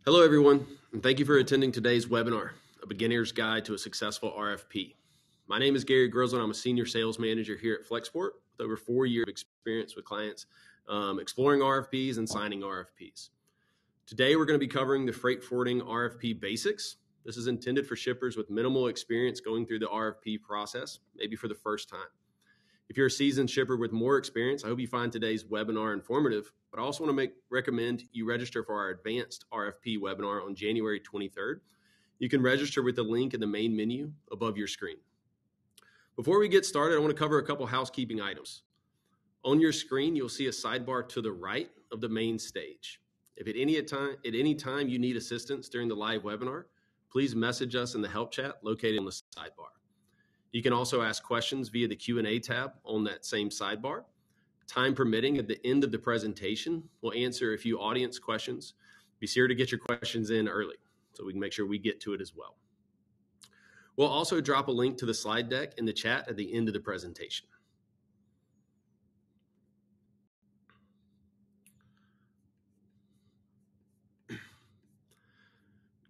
Hello, everyone, and thank you for attending today's webinar, A Beginner's Guide to a Successful RFP. My name is Grizzle, and I'm a Senior Sales Manager here at Flexport with over 4 years of experience with clients exploring RFPs and signing RFPs. Today, we're going to be covering the freight forwarding RFP basics. This is intended for shippers with minimal experience going through the RFP process, maybe for the first time. If you're a seasoned shipper with more experience, I hope you find today's webinar informative, but I also want to recommend you register for our advanced RFP webinar on January 23rd. You can register with the link in the main menu above your screen. Before we get started, I want to cover a couple housekeeping items. On your screen, you'll see a sidebar to the right of the main stage. If at any time you need assistance during the live webinar, please message us in the help chat located on the sidebar. You can also ask questions via the Q&A tab on that same sidebar. Time permitting, at the end of the presentation, we'll answer a few audience questions. Be sure to get your questions in early so we can make sure we get to it as well. We'll also drop a link to the slide deck in the chat at the end of the presentation.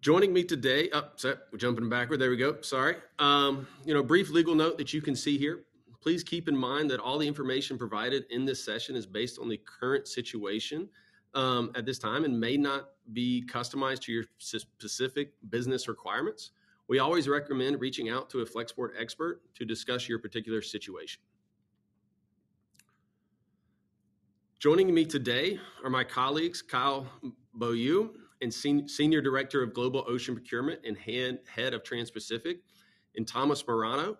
Joining me today, we're jumping backward, there we go, sorry. Brief legal note that you can see here. Please keep in mind that all the information provided in this session is based on the current situation at this time and may not be customized to your specific business requirements. We always recommend reaching out to a Flexport expert to discuss your particular situation. Joining me today are my colleagues, Kyle Beaulieu, and Senior Director of Global Ocean Procurement and Head of Transpacific, and Thomas Marano,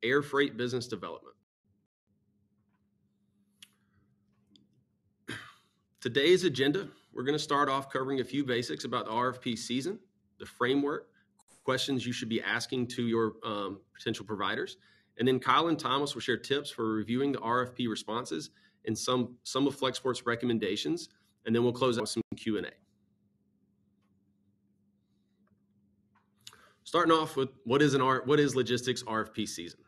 Airfreight Business Development. Today's agenda, we're going to start off covering a few basics about the RFP season, the framework, questions you should be asking to your potential providers, and then Kyle and Thomas will share tips for reviewing the RFP responses and some of Flexport's recommendations, and then we'll close out with some Q&A. Starting off with what is logistics RFP season?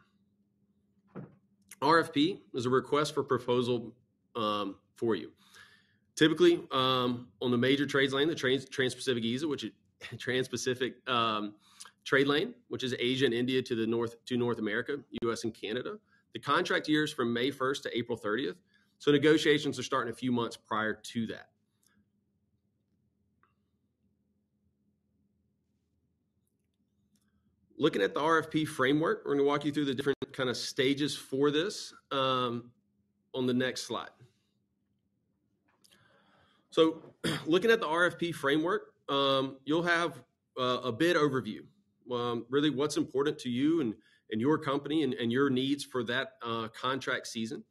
RFP is a request for proposal for you. Typically, on the major trades lane, the Transpacific trade lane, which is Asia and India to North America, U.S. and Canada. The contract year is from May 1st to April 30th, so negotiations are starting a few months prior to that. Looking at the RFP framework, we're going to walk you through the different kind of stages for this on the next slide. So looking at the RFP framework, you'll have a bid overview, really what's important to you and your company and your needs for that contract season.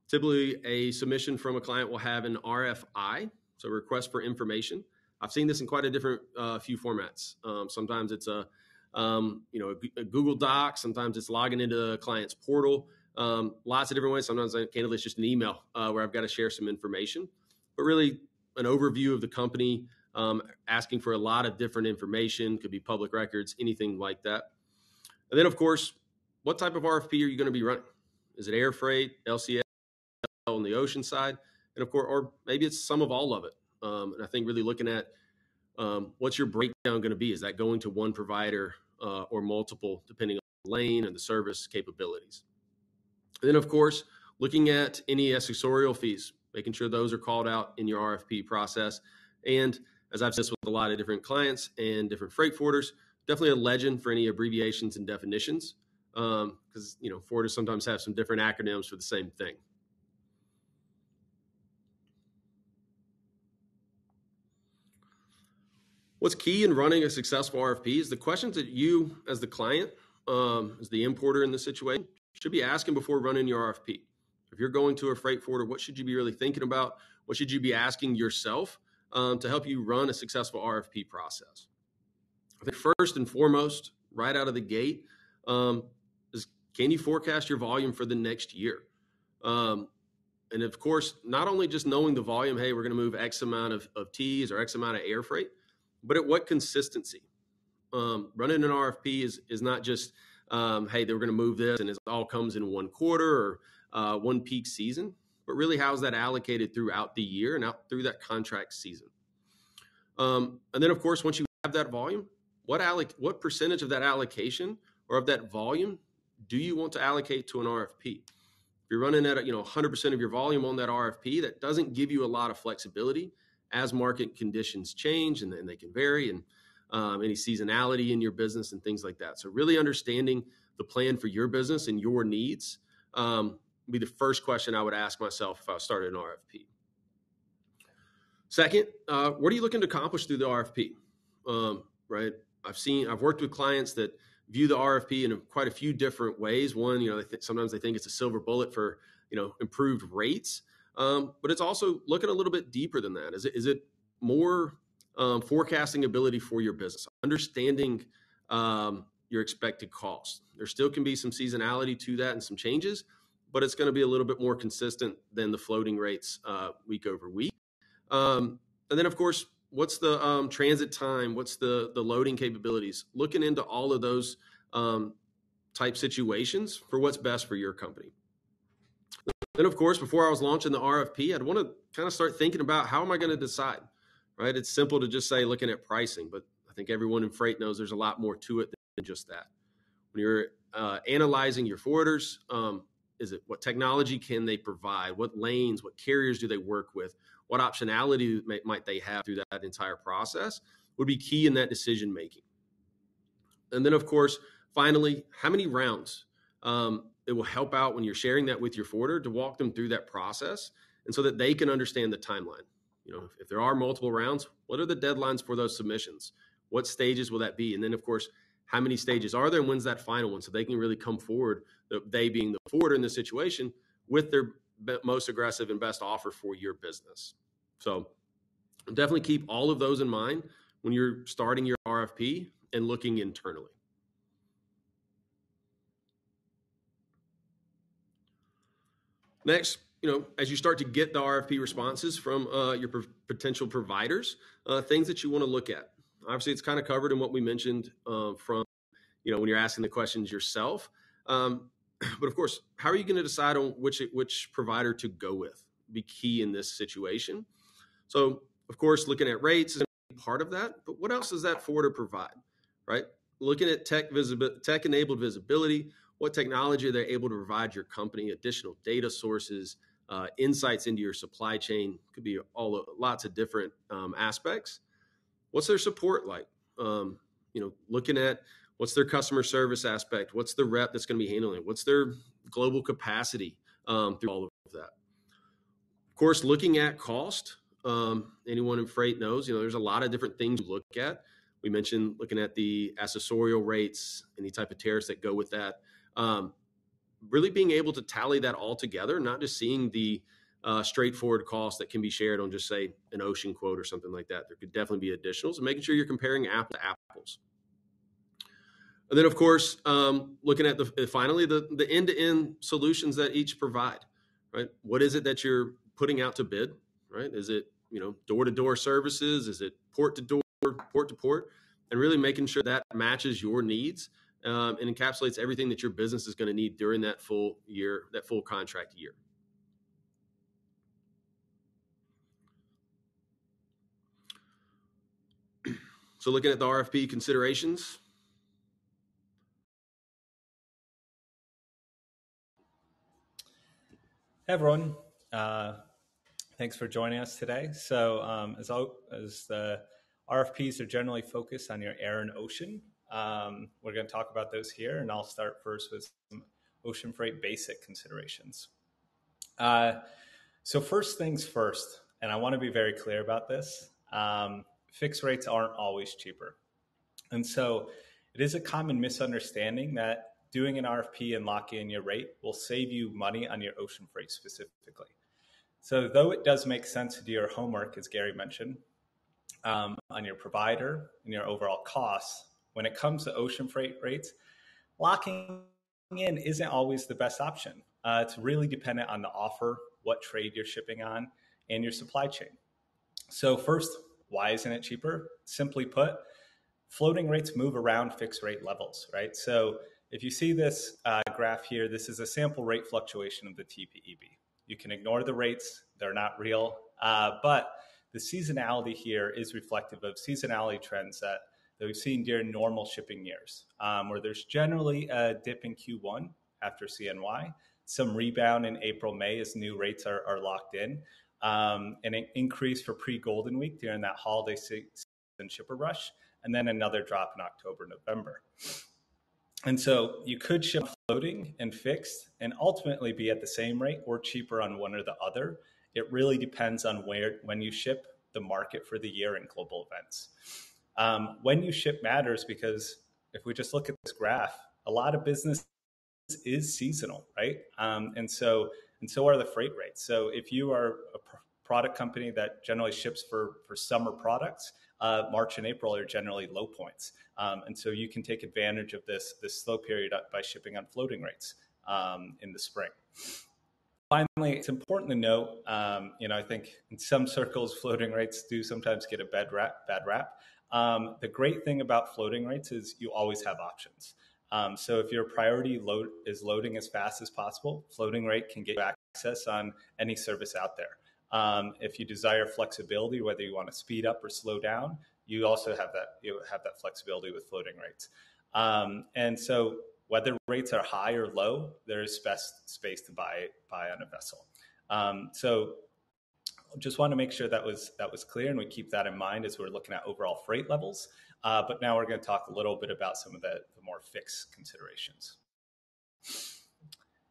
Typically, a submission from a client will have an RFI, so request for information. I've seen this in quite a different few formats. Sometimes it's a Google Doc. Sometimes it's logging into the client's portal. Lots of different ways. Sometimes, candidly, it's just an email where I've got to share some information. But really, an overview of the company, asking for a lot of different information. Could be public records, anything like that. And then, of course, what type of RFP are you going to be running? Is it Airfreight, LCL on the ocean side? And, of course, or maybe it's some of all of it. And I think really looking at what's your breakdown going to be? Is that going to one provider or multiple, depending on the lane and the service capabilities? And then, of course, looking at any accessorial fees, making sure those are called out in your RFP process. And as I've said with a lot of different clients and different freight forwarders, definitely a legend for any abbreviations and definitions, because forwarders sometimes have some different acronyms for the same thing. What's key in running a successful RFP is the questions that you, as the client, as the importer in the situation, should be asking before running your RFP. If you're going to a freight forwarder, what should you be really thinking about? What should you be asking yourself to help you run a successful RFP process? I think first and foremost, right out of the gate, is can you forecast your volume for the next year? And of course, not only just knowing the volume, hey, we're going to move X amount of T's or X amount of air freight, but at what consistency? Running an RFP is not just, hey, they're going to move this and it all comes in one quarter or one peak season, but really how's that allocated throughout the year and out through that contract season? And then, of course, once you have that volume, what percentage of that allocation or of that volume do you want to allocate to an RFP? If you're running at 100% of your volume on that RFP, that doesn't give you a lot of flexibility as market conditions change, and they can vary, and any seasonality in your business and things like that. So really understanding the plan for your business and your needs would be the first question I would ask myself if I started an RFP. Second, what are you looking to accomplish through the RFP? Right? I've worked with clients that view the RFP in quite a few different ways. One, sometimes they think it's a silver bullet for, improved rates. But it's also looking a little bit deeper than that. Is it more forecasting ability for your business, understanding your expected costs? There still can be some seasonality to that and some changes, but it's going to be a little bit more consistent than the floating rates week over week. And then, of course, what's the transit time? What's the loading capabilities? Looking into all of those type situations for what's best for your company. Then, of course, before I was launching the RFP, I'd want to kind of start thinking about how am I going to decide, right? It's simple to just say looking at pricing, but I think everyone in freight knows there's a lot more to it than just that. When you're analyzing your forwarders, what technology can they provide? What lanes, what carriers do they work with? What optionality might they have through that entire process would be key in that decision making. And then, of course, finally, how many rounds? It will help out when you're sharing that with your forwarder to walk them through that process, and so that they can understand the timeline. If there are multiple rounds, what are the deadlines for those submissions? What stages will that be? And then, of course, how many stages are there, and when's that final one? So they can really come forward, they being the forwarder in this situation, with their most aggressive and best offer for your business. So definitely keep all of those in mind when you're starting your RFP and looking internally. Next, as you start to get the RFP responses from your potential providers, things that you want to look at. Obviously, it's kind of covered in what we mentioned from, when you're asking the questions yourself. But of course, how are you going to decide on which provider to go with? Be key in this situation. So, of course, looking at rates is part of that. But what else does that forwarder provide, right? Looking at tech-enabled visibility. What technology are they able to provide your company? Additional data sources, insights into your supply chain. Could be lots of different aspects. What's their support like? Looking at what's their customer service aspect? What's the rep that's going to be handling it? What's their global capacity through all of that? Of course, looking at cost. Anyone in freight knows, there's a lot of different things to look at. We mentioned looking at the accessorial rates, any type of tariffs that go with that. Really being able to tally that all together, not just seeing the straightforward cost that can be shared on just, say, an ocean quote or something like that. There could definitely be additionals, and making sure you're comparing apples to apples. And then, of course, looking at finally the end-to-end solutions that each provide, right? What is it that you're putting out to bid, right? Is it, door-to-door services? Is it port-to-door, port-to-port? And really making sure that matches your needs and encapsulates everything that your business is going to need during that full year, that full contract year. So looking at the RFP considerations. Hey everyone, thanks for joining us today. So as the RFPs are generally focused on your air and ocean, we're going to talk about those here, and I'll start first with some ocean freight basic considerations. So first things first, and I want to be very clear about this, fixed rates aren't always cheaper. And so it is a common misunderstanding that doing an RFP and locking in your rate will save you money on your ocean freight specifically. So though it does make sense to do your homework, as Gary mentioned, on your provider and your overall costs, when it comes to ocean freight rates, locking in isn't always the best option. It's really dependent on the offer, what trade you're shipping on, and your supply chain. So first, why isn't it cheaper? Simply put, floating rates move around fixed rate levels, right? So if you see this graph here, this is a sample rate fluctuation of the TPEB. You can ignore the rates, they're not real, but the seasonality here is reflective of seasonality trends that we've seen during normal shipping years, where there's generally a dip in Q1 after CNY, some rebound in April, May as new rates are locked in, and an increase for pre-Golden Week during that holiday season shipper rush, and then another drop in October, November. And so you could ship floating and fixed and ultimately be at the same rate or cheaper on one or the other. It really depends on when you ship, the market for the year, and global events. When you ship matters because if we just look at this graph, a lot of business is seasonal, right? And so are the freight rates. So if you are a product company that generally ships for summer products, March and April are generally low points. And so you can take advantage of this slow period by shipping on floating rates in the spring. Finally, it's important to note, I think in some circles, floating rates do sometimes get a bad rap. The great thing about floating rates is you always have options. So if your priority is loading as fast as possible, floating rate can get you access on any service out there. If you desire flexibility, whether you want to speed up or slow down, you also have that flexibility with floating rates. And so whether rates are high or low, there is space to buy on a vessel. So just want to make sure that was clear, and we keep that in mind as we're looking at overall freight levels. But now we're going to talk a little bit about some of the more fixed considerations.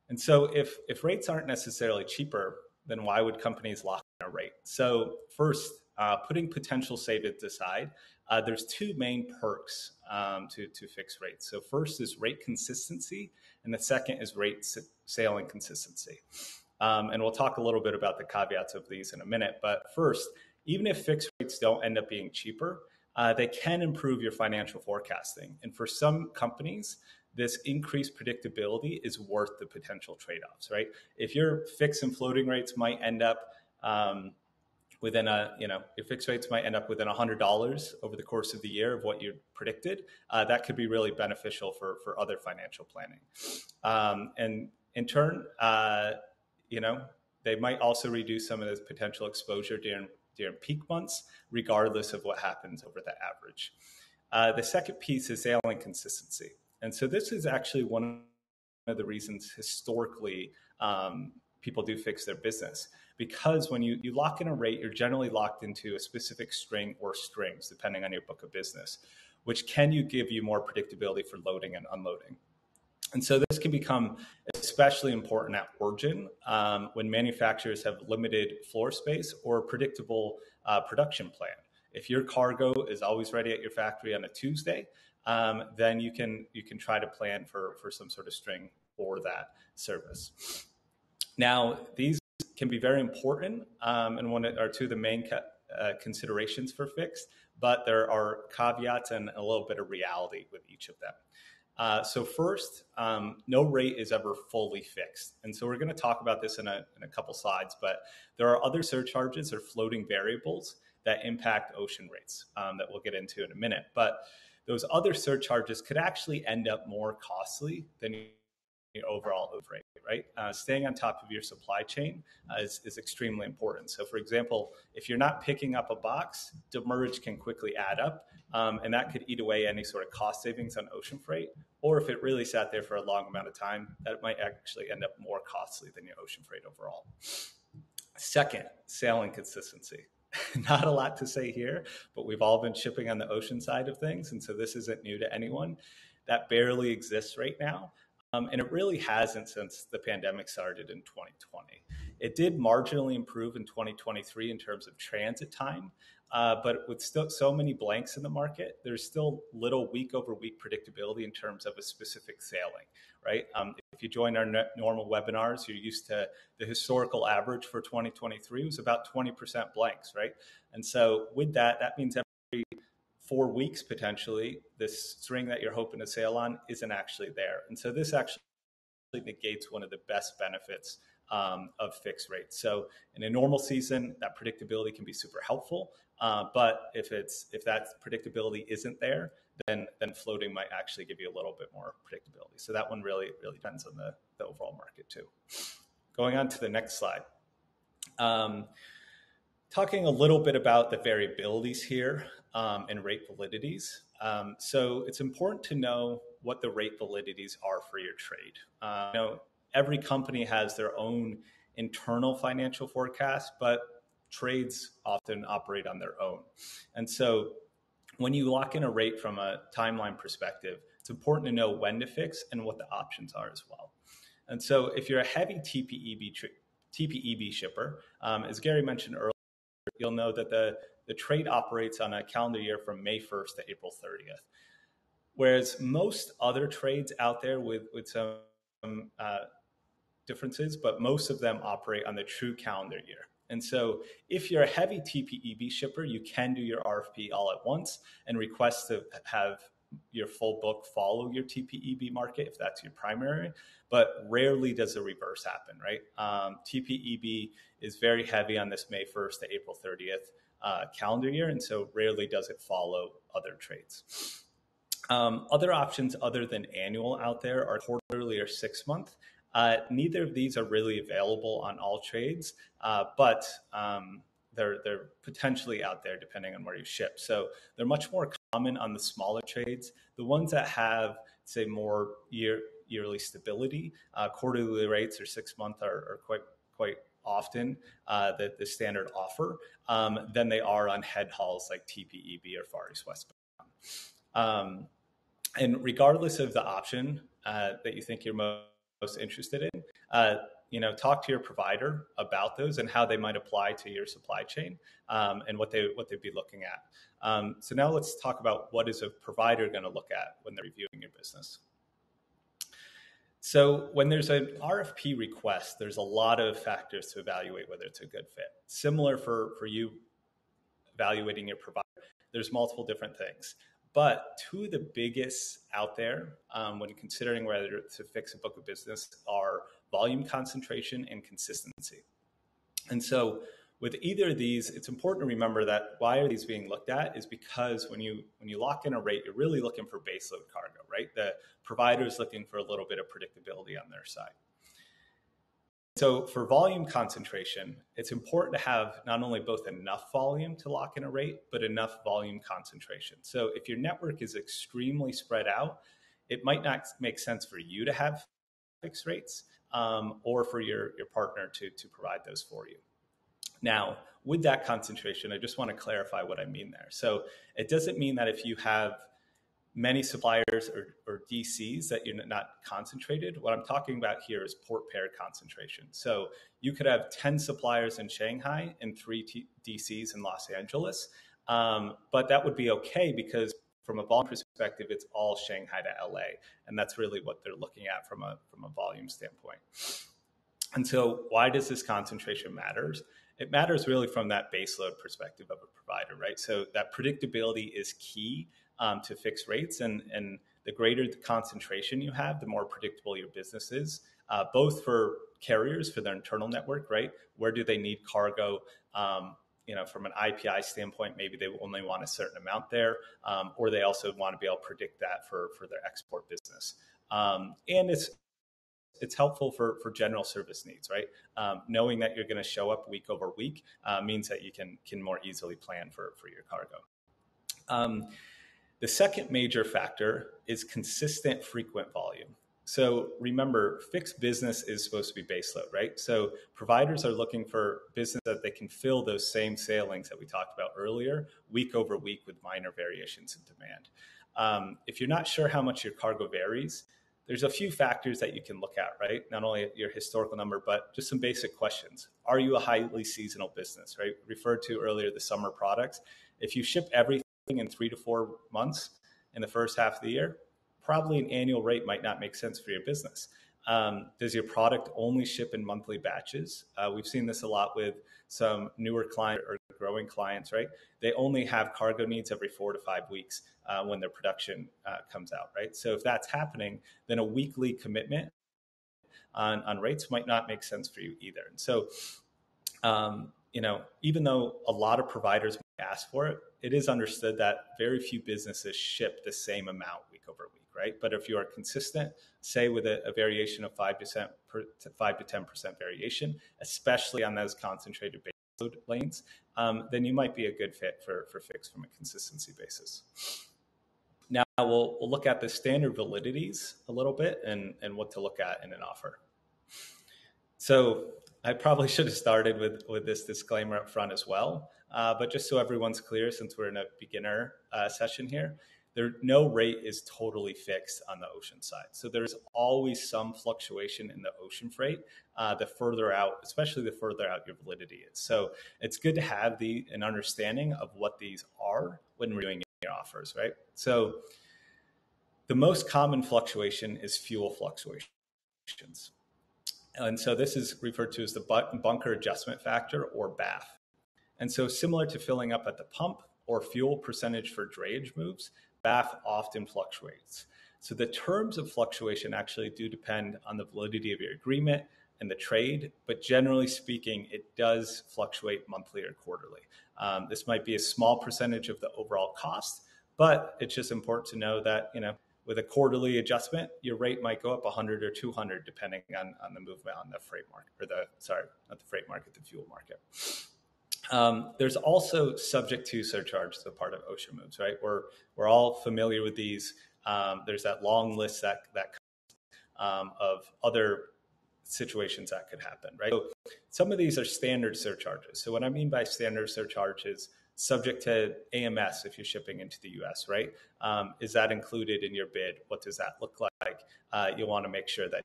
And so if rates aren't necessarily cheaper, then why would companies lock in a rate? So first, putting potential savings aside, there's two main perks to fixed rates. So first is rate consistency, and the second is rate sailing consistency. And we'll talk a little bit about the caveats of these in a minute. But first, even if fixed rates don't end up being cheaper, they can improve your financial forecasting. And for some companies, this increased predictability is worth the potential trade-offs, right? If your fixed and floating rates might end up your fixed rates might end up within $100 over the course of the year of what you predicted, that could be really beneficial for other financial planning. And in turn, they might also reduce some of this potential exposure during peak months, regardless of what happens over the average. The second piece is sailing consistency. And so this is actually one of the reasons historically people do fix their business, because when you lock in a rate, you're generally locked into a specific string or strings, depending on your book of business, which give you more predictability for loading and unloading. And so this can become especially important at origin when manufacturers have limited floor space or a predictable production plan. If your cargo is always ready at your factory on a Tuesday, then you can try to plan for some sort of string for that service. Now, these can be very important and one are two of the main considerations for fixed, but there are caveats and a little bit of reality with each of them. So first, no rate is ever fully fixed. And so we're going to talk about this in a couple slides, but there are other surcharges or floating variables that impact ocean rates that we'll get into in a minute. But those other surcharges could actually end up more costly than your overall rate, right? Staying on top of your supply chain is extremely important. So for example, if you're not picking up a box, demurrage can quickly add up, and that could eat away any sort of cost savings on ocean freight. Or if it really sat there for a long amount of time, that might actually end up more costly than your ocean freight overall. Second, sailing consistency. Not a lot to say here, but we've all been shipping on the ocean side of things, and so this isn't new to anyone. That barely exists right now. And it really hasn't since the pandemic started in 2020. It did marginally improve in 2023 in terms of transit time, but with still so many blanks in the market, there's still little week-over-week predictability in terms of a specific sailing, right? If you join our normal webinars, you're used to the historical average for 2023 was about 20% blanks, right? And so with that means every 4 weeks, potentially, this string that you're hoping to sail on isn't actually there. And so this actually negates one of the best benefits of fixed rates. So in a normal season, that predictability can be super helpful. But if that predictability isn't there, then floating might actually give you a little bit more predictability. So that one really depends on the overall market too. Going on to the next slide. Talking a little bit about the variabilities here and rate validities. So it's important to know what the rate validities are for your trade. Every company has their own internal financial forecast, but trades often operate on their own. And so when you lock in a rate from a timeline perspective, it's important to know when to fix and what the options are as well. And so if you're a heavy TPEB shipper, as Gary mentioned earlier, you'll know that the trade operates on a calendar year from May 1st to April 30th. Whereas most other trades out there with some differences, but most of them operate on the true calendar year. And so if you're a heavy TPEB shipper, you can do your RFP all at once and request to have your full book follow your TPEB market if that's your primary, but rarely does the reverse happen, right? TPEB is very heavy on this May 1st to April 30th calendar year, and so rarely does it follow other trades. Other options other than annual out there are quarterly or 6 month. Neither of these are really available on all trades, but they're potentially out there depending on where you ship. So they're much more common on the smaller trades. The ones that have, say, more yearly stability, quarterly rates or 6 month are quite often the standard offer than they are on head hauls like TPEB or Far East Westbound. And regardless of the option that you think you're most interested in, talk to your provider about those and how they might apply to your supply chain and what they'd be looking at. So now let's talk about what is a provider going to look at when they're reviewing your business. So when there's an RFP request, there's a lot of factors to evaluate whether it's a good fit. Similar for you evaluating your provider, there's multiple different things. But two of the biggest out there when considering whether to fix a book of business are volume concentration and consistency. And so with either of these, it's important to remember that why are these being looked at is because when you lock in a rate, you're really looking for baseload cargo, right? The provider is looking for a little bit of predictability on their side. So for volume concentration, it's important to have not only both enough volume to lock in a rate, but enough volume concentration. So if your network is extremely spread out, it might not make sense for you to have fixed rates or for your partner to provide those for you. Now, with that concentration, I just want to clarify what I mean there. So it doesn't mean that if you have many suppliers or DCs that you're not concentrated. What I'm talking about here is port pair concentration. So you could have 10 suppliers in Shanghai and 3 DCs in Los Angeles, but that would be okay because from a volume perspective, it's all Shanghai to LA, and that's really what they're looking at from a volume standpoint. And so why does this concentration matter? It matters really from that baseload perspective of a provider, right? So that predictability is key to fixed rates, and the greater the concentration you have, the more predictable your business is, both for carriers for their internal network, right? Where do they need cargo? From an IPI standpoint, maybe they only want a certain amount there, or they also want to be able to predict that for their export business. And it's helpful for general service needs, right? Knowing that you're going to show up week over week means that you can more easily plan for your cargo. The second major factor is consistent, frequent volume. So remember, fixed business is supposed to be baseload, right? So providers are looking for business that they can fill those same sailings that we talked about earlier, week over week with minor variations in demand. If you're not sure how much your cargo varies, there's a few factors that you can look at, right? Not only your historical number, but just some basic questions. Are you a highly seasonal business, right? Referred to earlier, the summer products. If you ship everything in 3 to 4 months in the first half of the year, probably an annual rate might not make sense for your business. Does your product only ship in monthly batches? We've seen this a lot with some newer clients or growing clients, right? They only have cargo needs every 4 to 5 weeks when their production comes out, right? So if that's happening, then a weekly commitment on rates might not make sense for you either. And so, even though a lot of providers might ask for it, it is understood that very few businesses ship the same amount week over week, right? But if you are consistent, say with a variation of 5 to 10% variation, especially on those concentrated lanes, then you might be a good fit for Fix from a consistency basis. Now we'll look at the standard validities a little bit and what to look at in an offer. So I probably should have started with this disclaimer up front as well, but just so everyone's clear, since we're in a beginner session here, no rate is totally fixed on the ocean side. So there's always some fluctuation in the ocean freight, the further out, especially the further out your validity is. So it's good to have an understanding of what these are when we're doing your offers, right? So the most common fluctuation is fuel fluctuations. And so this is referred to as the bunker adjustment factor, or BAF. And so similar to filling up at the pump or fuel percentage for drayage moves, BAF often fluctuates. So the terms of fluctuation actually do depend on the validity of your agreement and the trade, but generally speaking, it does fluctuate monthly or quarterly. This might be a small percentage of the overall cost, but it's just important to know that, with a quarterly adjustment, your rate might go up 100 or 200 depending on the movement on the freight market, not the freight market, the fuel market. There's also subject to surcharge as a part of ocean moves, right? We're all familiar with these. There's that long list that of other situations that could happen, right? So some of these are standard surcharges. So what I mean by standard surcharges, subject to AMS if you're shipping into the US, right? Is that included in your bid? What does that look like? You'll want to make sure that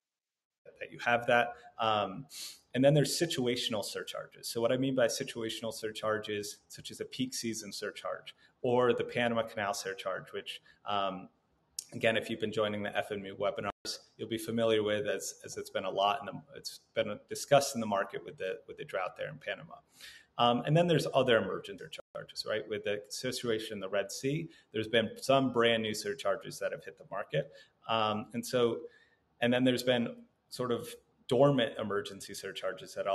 you have that. And then there's situational surcharges. So what I mean by situational surcharges, such as a peak season surcharge or the Panama Canal surcharge, which, again, if you've been joining the FMU webinars, you'll be familiar with as it's been a lot, and it's been discussed in the market with the drought there in Panama. And then there's other emergent surcharges, right? With the situation in the Red Sea, there's been some brand new surcharges that have hit the market. And then there's been sort of dormant emergency surcharges that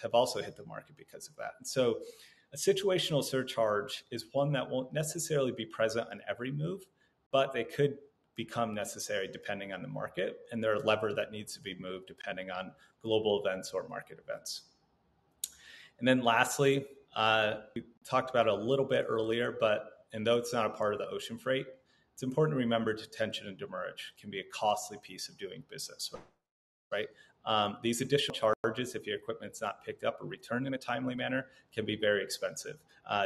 have also hit the market because of that. And so a situational surcharge is one that won't necessarily be present on every move, but they could become necessary depending on the market, and they're a lever that needs to be moved depending on global events or market events. And then lastly, we talked about it a little bit earlier, and though it's not a part of the ocean freight, it's important to remember detention and demurrage can be a costly piece of doing business, right? These additional charges, if your equipment's not picked up or returned in a timely manner, can be very expensive.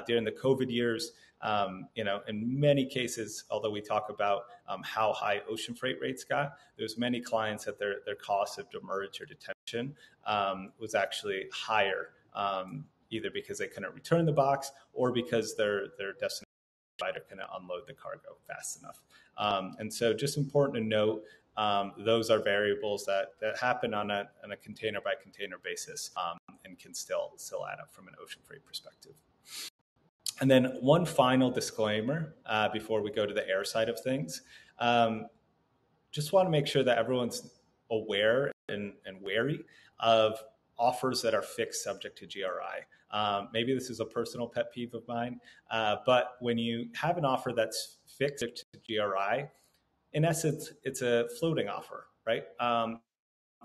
During the COVID years, in many cases, although we talk about how high ocean freight rates got, there's many clients that their cost of demurrage or detention was actually higher, either because they couldn't return the box or because their destination provider couldn't unload the cargo fast enough. And so just important to note, those are variables that happen on a container by container basis, and can still add up from an ocean freight perspective. And then one final disclaimer before we go to the air side of things. Just want to make sure that everyone's aware and wary of offers that are fixed subject to GRI. Maybe this is a personal pet peeve of mine, but when you have an offer that's fixed to GRI, in essence, it's a floating offer, right?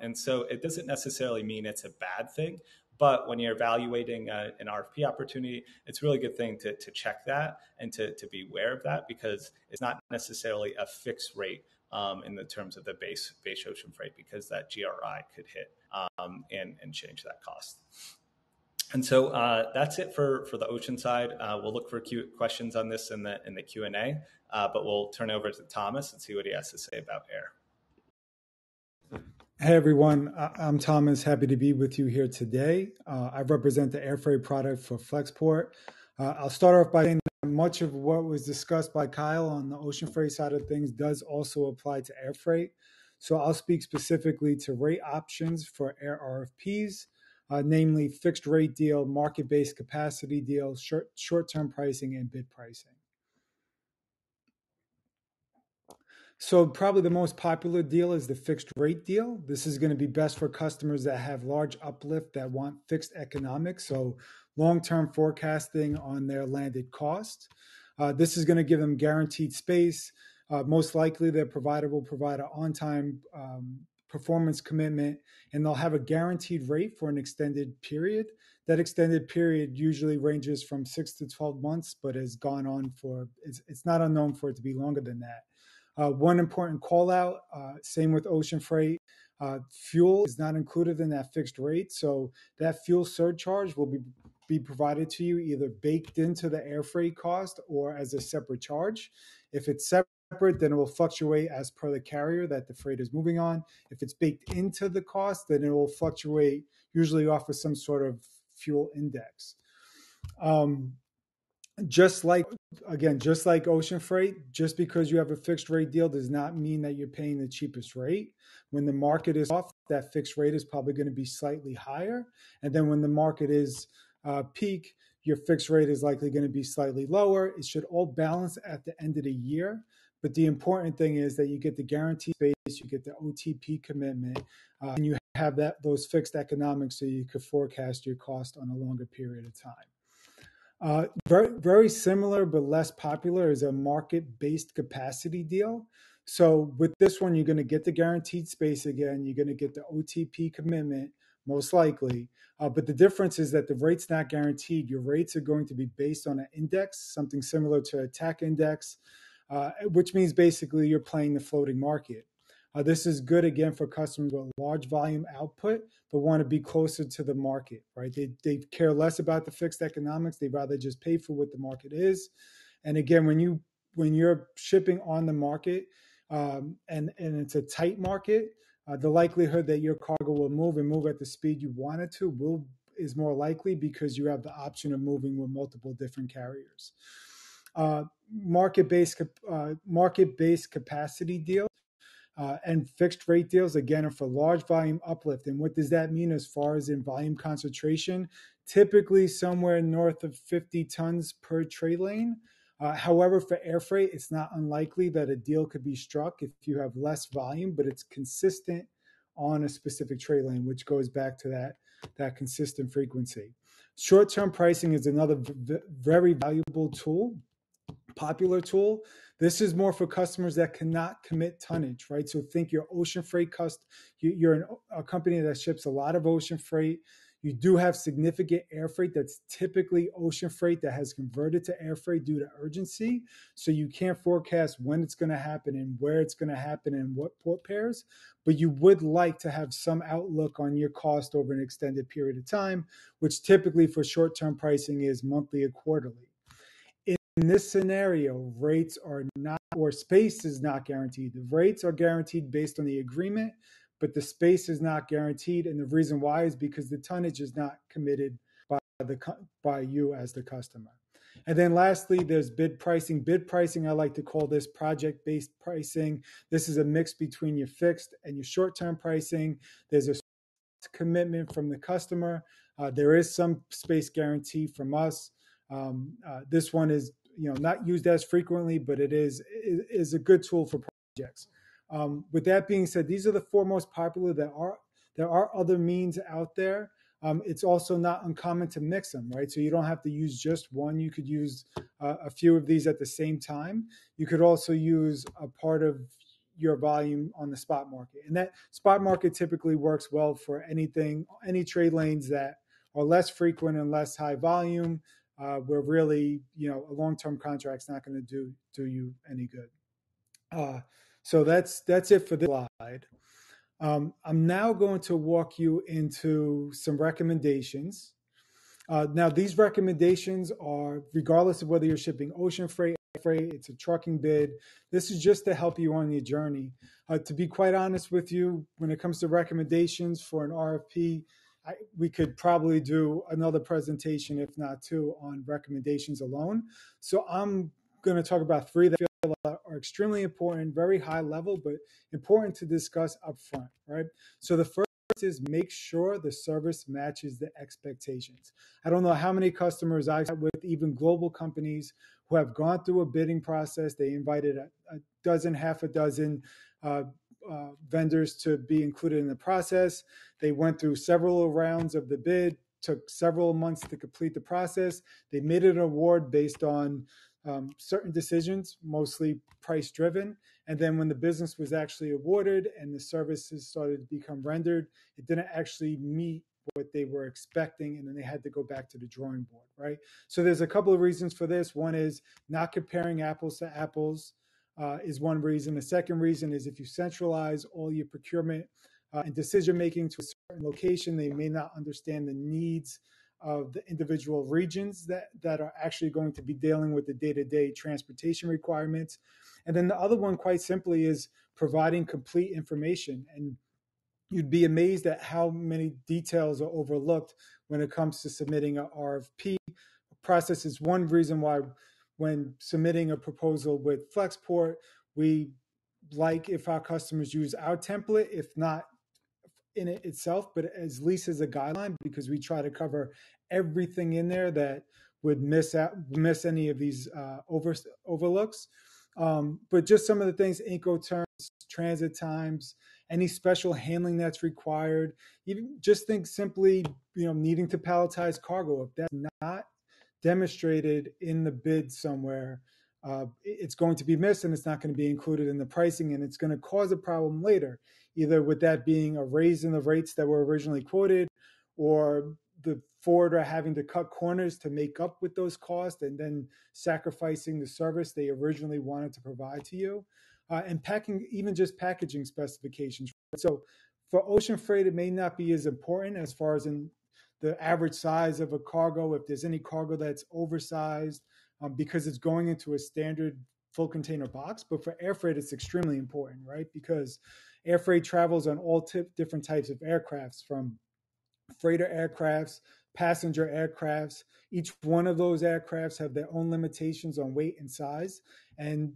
And so it doesn't necessarily mean it's a bad thing, but when you're evaluating an RFP opportunity, it's a really good thing to check that and to be aware of that, because it's not necessarily a fixed rate in the terms of the base ocean freight, because that GRI could hit and change that cost. And so that's it for the ocean side. We'll look for questions on this in the Q&A, but we'll turn over to Thomas and see what he has to say about air. Hey everyone, I'm Thomas. Happy to be with you here today. I represent the Airfreight product for Flexport. I'll start off by saying that much of what was discussed by Kyle on the ocean freight side of things does also apply to Airfreight. So I'll speak specifically to rate options for air RFPs, namely fixed rate deal, market-based capacity deals, short-term pricing, and bid pricing. So probably the most popular deal is the fixed rate deal. This is going to be best for customers that have large uplift that want fixed economics, so long-term forecasting on their landed cost. This is going to give them guaranteed space. Most likely their provider will provide an on-time performance commitment, and they'll have a guaranteed rate for an extended period. That extended period usually ranges from 6 to 12 months, but has gone on for, it's not unknown for it to be longer than that. One important call out, same with ocean freight, fuel is not included in that fixed rate. So that fuel surcharge will be provided to you either baked into the air freight cost or as a separate charge. If it's separate, then it will fluctuate as per the carrier that the freight is moving on. If it's baked into the cost, then it will fluctuate usually off of some sort of fuel index. Just like ocean freight, just because you have a fixed rate deal does not mean that you're paying the cheapest rate. When the market is off, that fixed rate is probably going to be slightly higher. And then when the market is peak, your fixed rate is likely going to be slightly lower. It should all balance at the end of the year. But the important thing is that you get the guaranteed space, you get the OTP commitment, and you have those fixed economics so you could forecast your cost on a longer period of time. Very, very similar but less popular is a market-based capacity deal. So with this one, you're going to get the guaranteed space again. You're going to get the OTP commitment, most likely. But the difference is that the rate's not guaranteed. Your rates are going to be based on an index, something similar to a TAC index, which means basically you're playing the floating market. This is good, again, for customers with large volume output, but want to be closer to the market, right? They care less about the fixed economics. They'd rather just pay for what the market is. And again, when you're shipping on the market and it's a tight market, the likelihood that your cargo will move at the speed you want it to is more likely because you have the option of moving with multiple different carriers. Market-based capacity deals and fixed rate deals, again, are for large volume uplift. And what does that mean as far as in volume concentration? Typically somewhere north of 50 tons per trade lane. However, for air freight, it's not unlikely that a deal could be struck if you have less volume, but it's consistent on a specific trade lane, which goes back to that consistent frequency. Short-term pricing is another very valuable tool, popular tool. This is more for customers that cannot commit tonnage, right? So think your ocean freight you're a company that ships a lot of ocean freight. You do have significant air freight that's typically ocean freight that has converted to air freight due to urgency. So you can't forecast when it's going to happen and where it's going to happen and what port pairs, but you would like to have some outlook on your cost over an extended period of time, which typically for short-term pricing is monthly or quarterly. In this scenario, rates are not, or space is not guaranteed. The rates are guaranteed based on the agreement, but the space is not guaranteed. And the reason why is because the tonnage is not committed by you as the customer. And then lastly, there's bid pricing. Bid pricing, I like to call this project-based pricing. This is a mix between your fixed and your short-term pricing. There's a commitment from the customer. There is some space guarantee from us. This one is not used as frequently, but it is a good tool for projects. With that being said, these are the four most popular. There are other means out there. It's also not uncommon to mix them, right? So you don't have to use just one. You could use a few of these at the same time. You could also use a part of your volume on the spot market. And that spot market typically works well for any trade lanes that are less frequent and less high volume, where really, a long-term contract's not going to do you any good. So that's it for this slide. I'm now going to walk you into some recommendations. Now, these recommendations are regardless of whether you're shipping ocean freight, it's a trucking bid. This is just to help you on your journey. To be quite honest with you, when it comes to recommendations for an RFP, we could probably do another presentation, if not two, on recommendations alone. So I'm going to talk about three that I feel are extremely important, very high level, but important to discuss up front, right? So the first is make sure the service matches the expectations. I don't know how many customers I've had with, even global companies, who have gone through a bidding process. They invited half a dozen vendors to be included in the process. They went through several rounds of the bid, took several months to complete the process. They made an award based on certain decisions, mostly price driven. And then when the business was actually awarded and the services started to become rendered, it didn't actually meet what they were expecting, and then they had to go back to the drawing board, right? So there's a couple of reasons for this. One is not comparing apples to apples is one reason. The second reason is if you centralize all your procurement and decision making to a certain location, they may not understand the needs of the individual regions that are actually going to be dealing with the day-to-day transportation requirements. And then the other one, quite simply, is providing complete information. And you'd be amazed at how many details are overlooked when it comes to submitting an RFP process. Is one reason why when submitting a proposal with Flexport, we like if our customers use our template, if not in it itself, but at least as a guideline, because we try to cover everything in there that would miss any of these overlooks. But just some of the things: Incoterms, transit times, any special handling that's required. Even just think simply, needing to palletize cargo. If that's not demonstrated in the bid somewhere, it's going to be missed and it's not going to be included in the pricing, and it's going to cause a problem later, either with that being a raise in the rates that were originally quoted, or the forwarder having to cut corners to make up with those costs and then sacrificing the service they originally wanted to provide to you. And just packaging specifications. So for ocean freight, it may not be as important as far as in the average size of a cargo, if there's any cargo that's oversized, because it's going into a standard full container box. But for air freight, it's extremely important, right? Because air freight travels on all different types of aircrafts, from freighter aircrafts, passenger aircrafts. Each one of those aircrafts have their own limitations on weight and size. And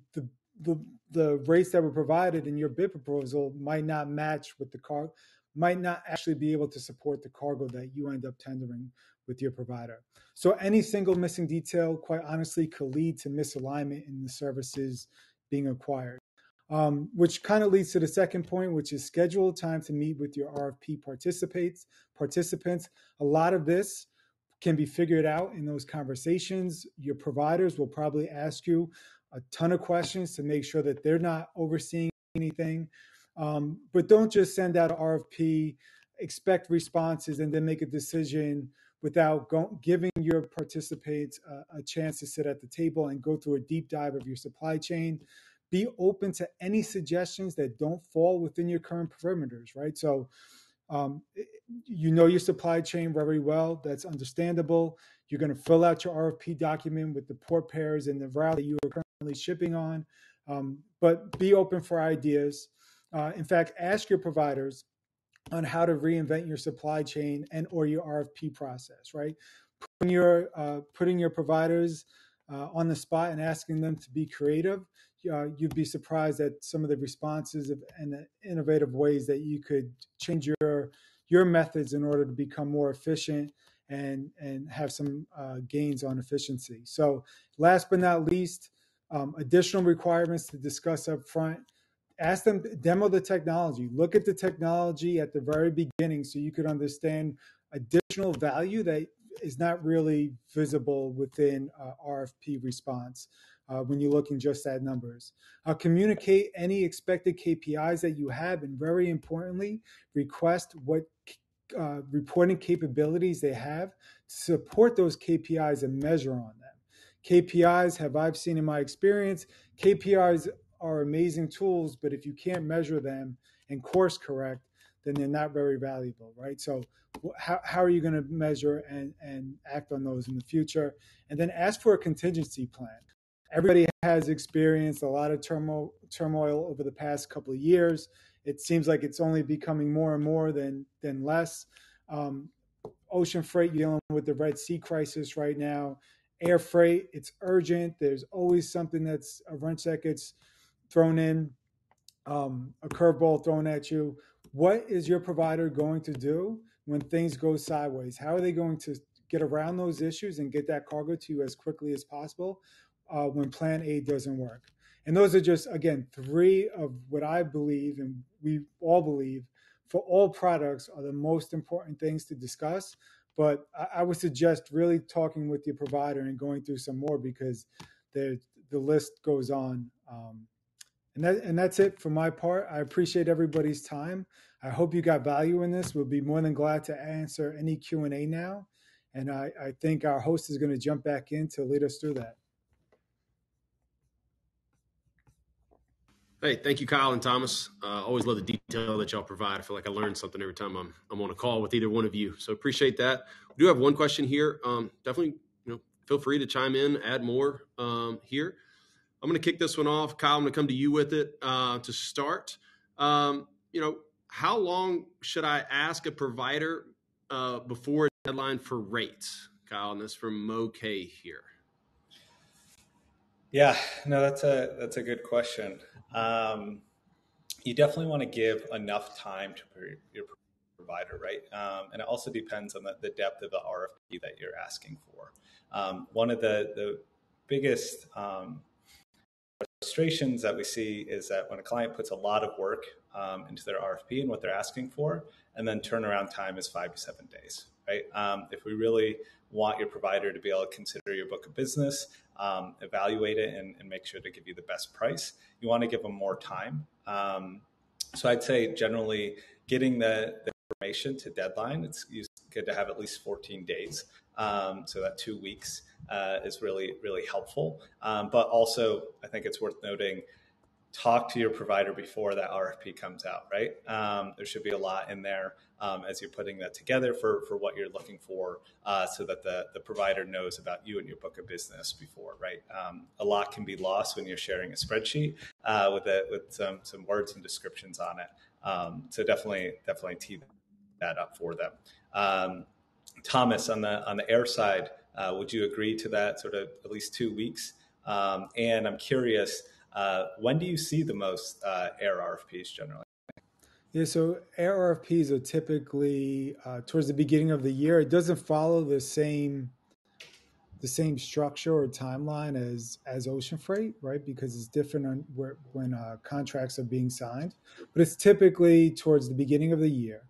the rates that were provided in your bid proposal might not match with the cargo, might not actually be able to support the cargo that you end up tendering with your provider. So any single missing detail, quite honestly, could lead to misalignment in the services being acquired. Which kind of leads to the second point, which is schedule time to meet with your RFP participants. A lot of this can be figured out in those conversations. Your providers will probably ask you a ton of questions to make sure that they're not overseeing anything. But don't just send out an RFP, expect responses, and then make a decision without giving your participants a chance to sit at the table and go through a deep dive of your supply chain. Be open to any suggestions that don't fall within your current parameters, right? So your supply chain very well. That's understandable. You're going to fill out your RFP document with the port pairs and the route that you are currently shipping on. But be open for ideas. In fact, ask your providers on how to reinvent your supply chain and or your RFP process, right? Putting your providers on the spot and asking them to be creative, you'd be surprised at some of the responses and the innovative ways that you could change your methods in order to become more efficient and have some gains on efficiency. So last but not least, additional requirements to discuss up front. Ask them, demo the technology. Look at the technology at the very beginning so you could understand additional value that is not really visible within RFP response when you're looking just at numbers. Communicate any expected KPIs that you have, and very importantly, request what reporting capabilities they have to support those KPIs and measure on them. KPIs, I've seen in my experience, KPIs are amazing tools, but if you can't measure them and course correct, then they're not very valuable, right? So how are you going to measure and act on those in the future? And then ask for a contingency plan. Everybody has experienced a lot of turmoil over the past couple of years. It seems like it's only becoming more and more than less. Ocean freight, you're dealing with the Red Sea crisis right now. Air freight, it's urgent. There's always something that's a wrench that gets thrown in, a curveball thrown at you. What is your provider going to do when things go sideways? How are they going to get around those issues and get that cargo to you as quickly as possible when plan A doesn't work? And those are just, again, three of what I believe, and we all believe, for all products are the most important things to discuss. But I would suggest really talking with your provider and going through some more, because the list goes on. And that's it for my part. I appreciate everybody's time. I hope you got value in this. We'll be more than glad to answer any Q&A now. And I think our host is going to jump back in to lead us through that. Hey, thank you, Kyle and Thomas. Always love the detail that y'all provide. I feel like I learn something every time I'm on a call with either one of you. So appreciate that. We do have one question here. Definitely, feel free to chime in, add more here. I'm going to kick this one off. Kyle, I'm going to come to you with it to start. How long should I ask a provider before a deadline for rates? Kyle, and this from Mo K here. Yeah, no, that's a good question. You definitely want to give enough time to your provider, right? And it also depends on the depth of the RFP that you're asking for. One of the biggest frustrations that we see is that when a client puts a lot of work into their RFP and what they're asking for, and then turnaround time is 5 to 7 days, right? If we really want your provider to be able to consider your book of business, evaluate it, and make sure to give you the best price, you want to give them more time. So I'd say generally getting the information to deadline, it's good to have at least 14 days. So that 2 weeks is really, really helpful. But also, I think it's worth noting, talk to your provider before that RFP comes out, right? There should be a lot in there as you're putting that together for what you're looking for so that the provider knows about you and your book of business before, right? A lot can be lost when you're sharing a spreadsheet with some words and descriptions on it. So definitely tee that up for them. Thomas, on the air side, would you agree to that sort of at least 2 weeks? And I'm curious, when do you see the most air RFPs generally? Yeah, so air RFPs are typically towards the beginning of the year. It doesn't follow the same structure or timeline as ocean freight, right? Because it's different when contracts are being signed. But it's typically towards the beginning of the year.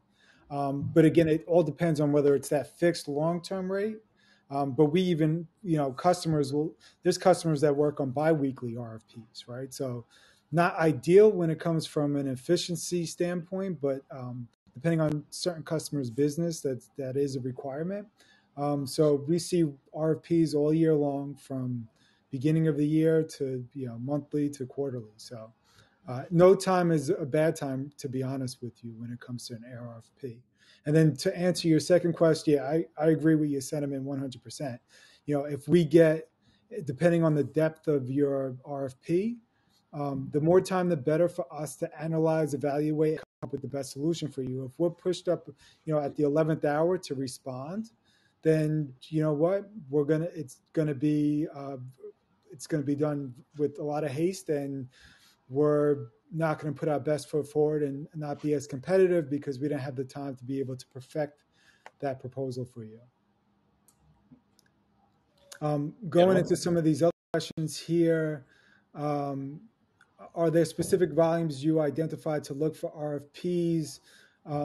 But again, it all depends on whether it's that fixed long-term rate. But we even, there's customers that work on biweekly RFPs, right? So not ideal when it comes from an efficiency standpoint, but depending on certain customers' business, that is a requirement. So we see RFPs all year long from beginning of the year to monthly to quarterly. So no time is a bad time, to be honest with you, when it comes to an air RFP. And then to answer your second question, I agree with your sentiment 100%. If we get, depending on the depth of your RFP, the more time, the better for us to analyze, evaluate, come up with the best solution for you. If we're pushed up, at the 11th hour to respond, then you know what, it's gonna be done with a lot of haste, and we're not going to put our best foot forward and not be as competitive because we don't have the time to be able to perfect that proposal for you. Going into some of these other questions here, are there specific volumes you identified to look for RFPs?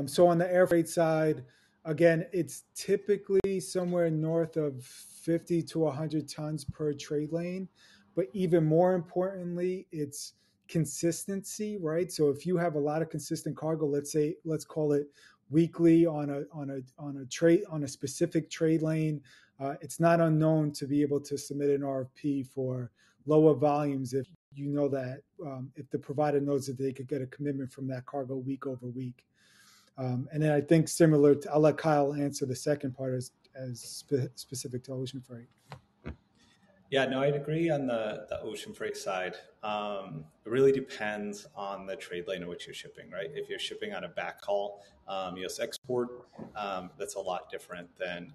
So on the air freight side, again, it's typically somewhere north of 50 to 100 tons per trade lane. But even more importantly, it's consistency, right? So if you have a lot of consistent cargo, let's call it weekly on a specific trade lane, it's not unknown to be able to submit an RFP for lower volumes if you know that if the provider knows that they could get a commitment from that cargo week over week. And then I think similar to, I'll let Kyle answer the second part as specific to ocean freight. Yeah, no, I'd agree on the ocean freight side. It really depends on the trade lane in which you're shipping, right? If you're shipping on a backhaul, U.S. export, that's a lot different than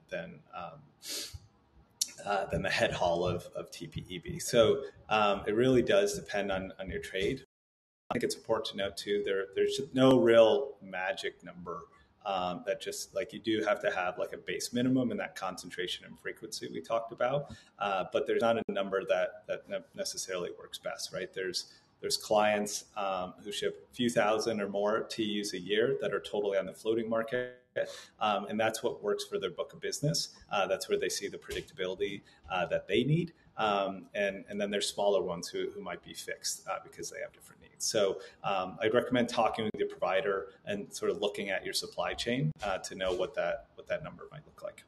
the head haul of TPEB. So it really does depend on your trade. I think it's important to note too, there's no real magic number. That just like you do have to have like a base minimum and that concentration and frequency we talked about, but there's not a number that necessarily works best, right? There's clients who ship a few thousand or more TEUs a year that are totally on the floating market, And that's what works for their book of business. That's where they see the predictability that they need. And then there's smaller ones who might be fixed because they have different needs. So I'd recommend talking with your provider and sort of looking at your supply chain to know what that number might look like.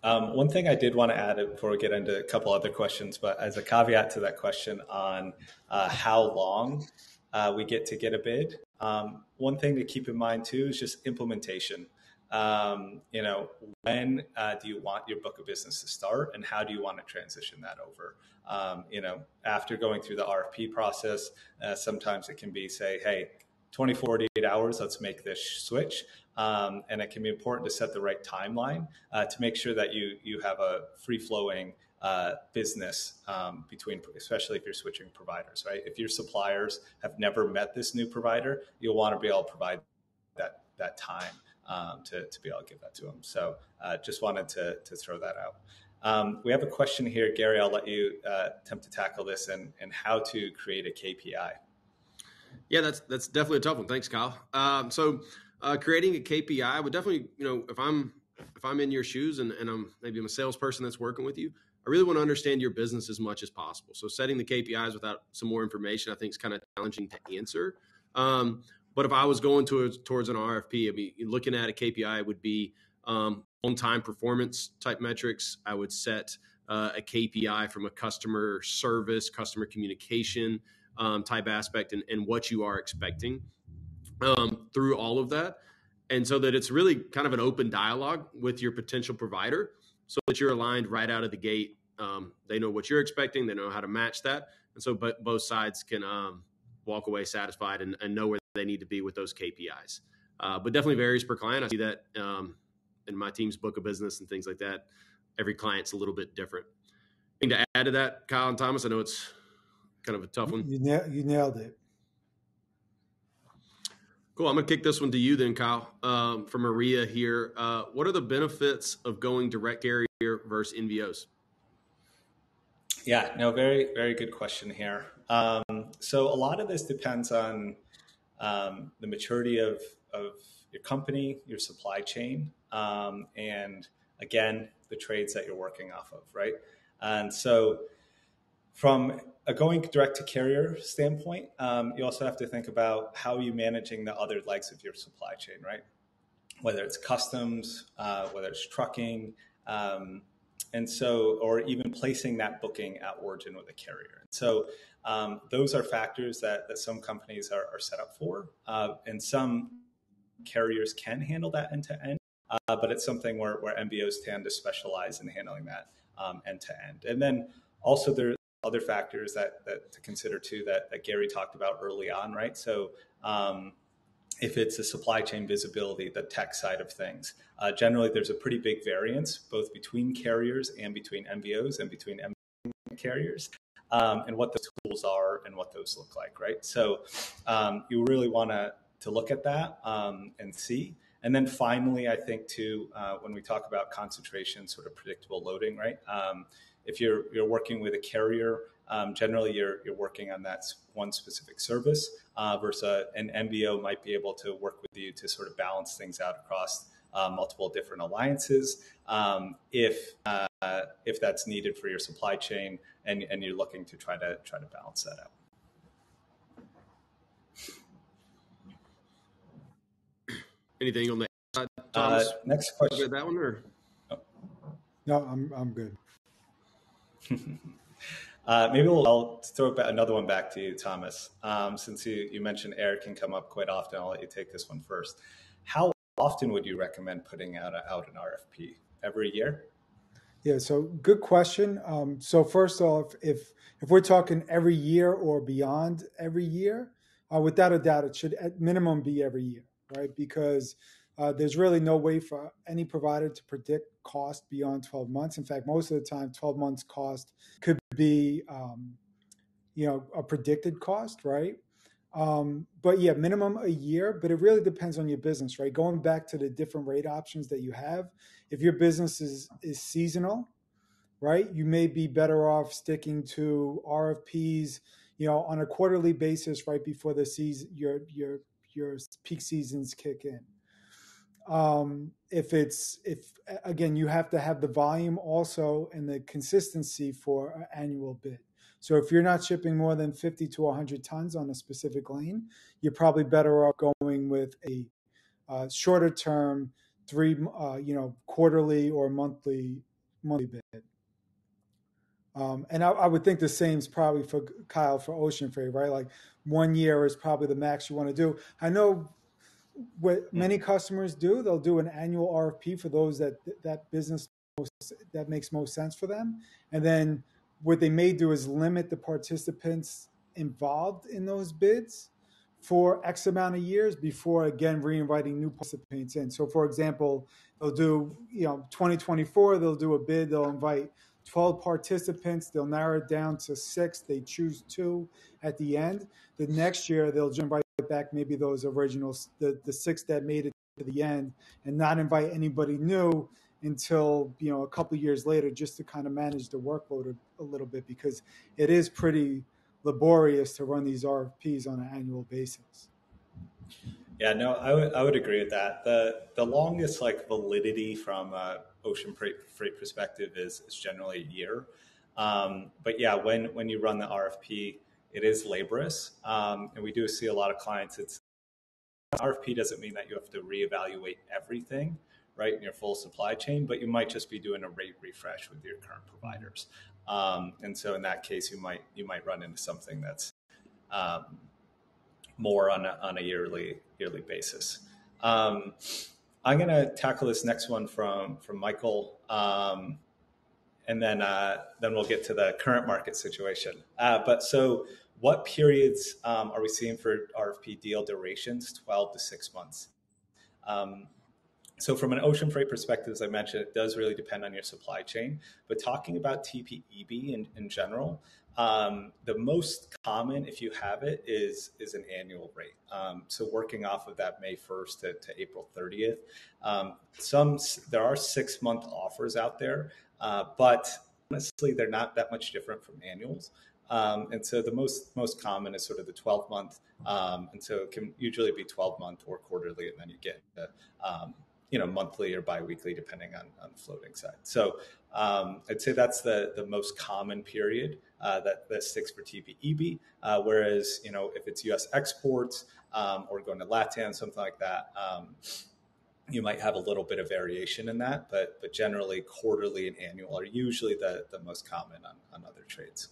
One thing I did want to add before we get into a couple other questions, but as a caveat to that question on how long we get a bid, one thing to keep in mind too is just implementation. When do you want your book of business to start, and how do you want to transition that over? After going through the RFP process, sometimes it can be say, hey, 24, 48 hours, let's make this switch. And it can be important to set the right timeline to make sure that you have a free-flowing business between, especially if you're switching providers, right? If your suppliers have never met this new provider, you'll want to be able to provide that time to be able to give that to them. So just wanted to throw that out. We have a question here, Gary. I'll let you attempt to tackle this and how to create a KPI. Yeah, that's definitely a tough one. Thanks, Kyle. So creating a KPI, I would definitely, if I'm in your shoes and I'm a salesperson that's working with you, I really want to understand your business as much as possible. So setting the KPIs without some more information, I think is kind of challenging to answer. But if I was going towards an RFP, looking at a KPI would be on-time performance type metrics. I would set a KPI from a customer service, customer communication type aspect and what you are expecting through all of that. And so that it's really kind of an open dialogue with your potential provider so that you're aligned right out of the gate. They know what you're expecting. They know how to match that. And so both sides can walk away satisfied and know where they need to be with those KPIs. But definitely varies per client. I see that in my team's book of business and things like that. Every client's a little bit different. Anything to add to that, Kyle and Thomas? I know it's kind of a tough one. You nailed it. Cool. I'm going to kick this one to you then, Kyle, from Maria here. What are the benefits of going direct carrier versus NVOs? Yeah, no, very, very good question here. So a lot of this depends on the maturity of your company, your supply chain, and again, the trades that you're working off of, right? And so from a going direct to carrier standpoint, you also have to think about how are you managing the other legs of your supply chain, right? Whether it's customs, whether it's trucking, and so, or even placing that booking at origin with a carrier. And so those are factors that some companies are set up for. And some carriers can handle that end to end, but it's something where MBOs tend to specialize in handling that end to end. And then also there other factors that to consider too that Gary talked about early on, right? So if it's a supply chain visibility, the tech side of things, generally there's a pretty big variance both between carriers and between MBOs and between carriers, and what the tools are and what those look like, right? So you really want to look at that and see. And then finally, I think too, when we talk about concentration, sort of predictable loading, right? If you're working with a carrier, generally you're working on that one specific service versus an MBO might be able to work with you to sort of balance things out across multiple different alliances if that's needed for your supply chain and you're looking to try to balance that out. Anything on the side, Thomas? Next question. That one or? Oh. No, I'm good. Maybe I'll throw another one back to you, Thomas. Since you mentioned air can come up quite often, I'll let you take this one first. How often would you recommend putting out an RFP? Every year? Yeah, so good question. So first off, if we're talking every year or beyond every year, without a doubt, it should at minimum be every year, right? Because there's really no way for any provider to predict cost beyond 12 months. In fact, most of the time, 12 months cost could be, a predicted cost, right? But yeah, minimum a year, but it really depends on your business, right? Going back to the different rate options that you have, if your business is seasonal, right, you may be better off sticking to RFPs, on a quarterly basis right before the season, your your peak seasons kick in. If again, you have to have the volume also and the consistency for an annual bid. So if you're not shipping more than 50 to 100 tons on a specific lane, you're probably better off going with a shorter term, quarterly or monthly bid. And I would think the same is probably for Kyle for ocean freight, right? Like 1 year is probably the max you want to do. I know what many customers do, they'll do an annual RFP for those that business that makes most sense for them. And then what they may do is limit the participants involved in those bids for X amount of years before, again, reinviting new participants in. So, for example, they'll do, 2024, they'll do a bid, they'll invite 12 participants, they'll narrow it down to 6, they choose 2 at the end. The next year, they'll invite back maybe those originals, the 6 that made it to the end, and not invite anybody new until a couple of years later, just to kind of manage the workload a little bit, because it is pretty laborious to run these RFPs on an annual basis. Yeah, no, I would agree with that. The longest validity from ocean freight perspective is generally a year. But yeah, when you run the RFP, it is laborious, and we do see a lot of clients. RFP doesn't mean that you have to reevaluate everything, right, in your full supply chain, but you might just be doing a rate refresh with your current providers. And so in that case, you might run into something that's more on a yearly basis. I'm going to tackle this next one from Michael, and then we'll get to the current market situation. But so, what periods are we seeing for RFP deal durations? 12 to 6 months. So from an ocean freight perspective, as I mentioned, it does really depend on your supply chain. But talking about TPEB in general, the most common, if you have it, is an annual rate. So working off of that May 1st to April 30th. There are 6-month offers out there, but honestly, they're not that much different from annuals. And so the most common is sort of the 12-month. And so it can usually be 12-month or quarterly, and then you get monthly or biweekly, depending on the floating side. So I'd say that's the most common period that sticks for TPEB. Whereas, if it's U.S. exports or going to LATAM, something like that, you might have a little bit of variation in that. But generally, quarterly and annual are usually the most common on other trades.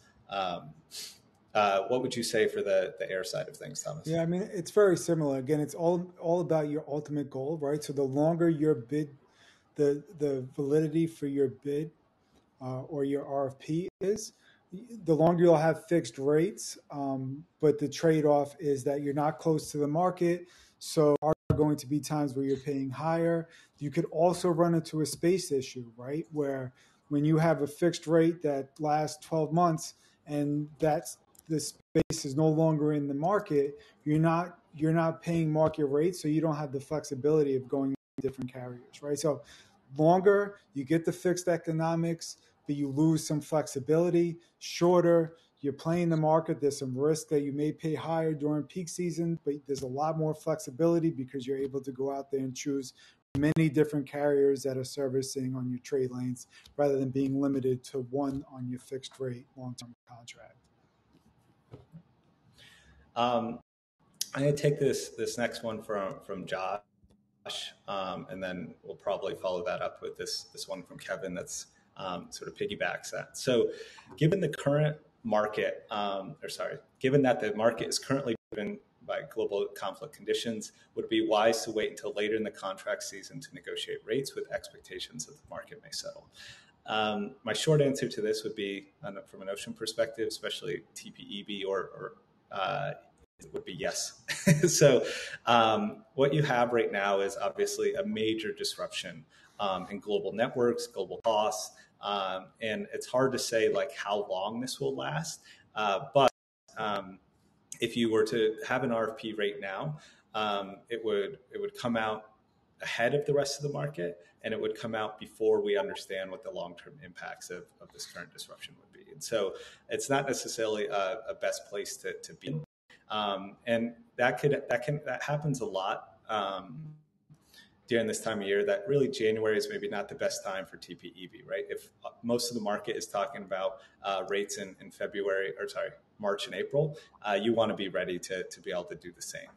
What would you say for the air side of things, Thomas? Yeah, I mean, it's very similar. Again, it's all about your ultimate goal, right? So the longer your bid, the validity for your bid or your RFP is, the longer you'll have fixed rates. But the trade-off is that you're not close to the market. So there are going to be times where you're paying higher. You could also run into a space issue, right? Where when you have a fixed rate that lasts 12 months and the space is no longer in the market, you're not paying market rates, so you don't have the flexibility of going to different carriers, right? So longer, you get the fixed economics, but you lose some flexibility. Shorter, you're playing the market. There's some risk that you may pay higher during peak season, but there's a lot more flexibility because you're able to go out there and choose many different carriers that are servicing on your trade lanes rather than being limited to one on your fixed rate long-term contract. I'm going to take this next one from Josh, and then we'll probably follow that up with this one from Kevin that's sort of piggybacks that. So given the current market, given that the market is currently driven by global conflict conditions, would it be wise to wait until later in the contract season to negotiate rates with expectations that the market may settle? My short answer to this would be, from an ocean perspective, especially TPEB it would be yes. So what you have right now is obviously a major disruption in global networks, global costs, and it's hard to say how long this will last. But if you were to have an RFP right now, it would come out ahead of the rest of the market, and it would come out before we understand what the long-term impacts of this current disruption would be. And so it's not necessarily a best place to be. And that happens a lot during this time of year, that really January is maybe not the best time for TPEV, right? If most of the market is talking about rates in March and April, you want to be ready to be able to do the same.